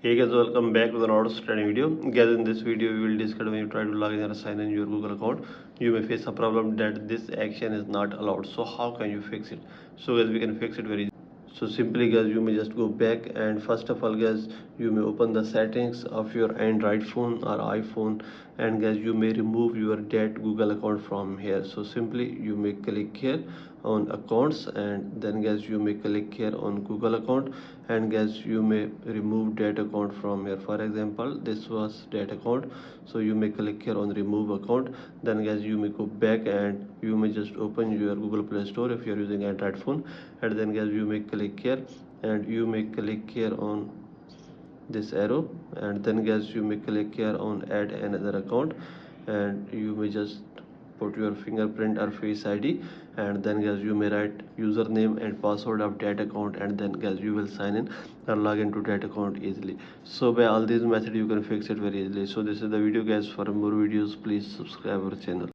Hey guys, welcome back with another study video. Guys, in this video we will discuss when you try to log in or sign in your Google account, you may face a problem that this action is not allowed. So how can you fix it? So guys, we can fix it very easy. So simply guys, you may just go back, and first of all guys, you may open the settings of your Android phone or iPhone, and guys, you may remove your that Google account from here. So simply you may click here on accounts, and then guys you may click here on Google account, and guys you may remove that account from here. For example, this was that account, so you may click here on remove account. Then guys you may go back, and you may just open your Google Play Store if you are using Android phone, and then guys you may click here, and you may click here on this arrow, and then guys you may click here on add another account, and you may just put your fingerprint or face ID, and then guys you may write username and password of that account, and then guys you will sign in or log into that account easily. So by all these methods you can fix it very easily. So this is the video guys. For more videos please subscribe our channel.